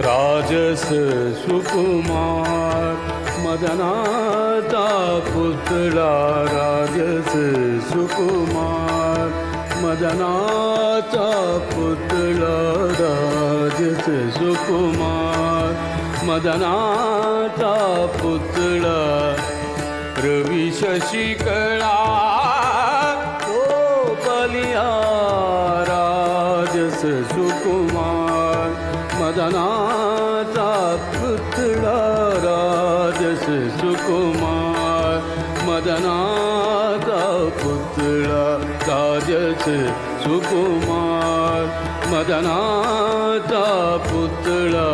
राजस सुकुमार मदनाचा पुतळा राजस सुकुमार मदनाचा पुतळा राजस सुकुमार मदनाचा पुतळा रवी शशिकळा तो बलिया राजस सुकुमार मदनाचा पुतळा राजस सुकुमार मदनाचा पुतळा राजस सुकुमार मदनाचा पुतळा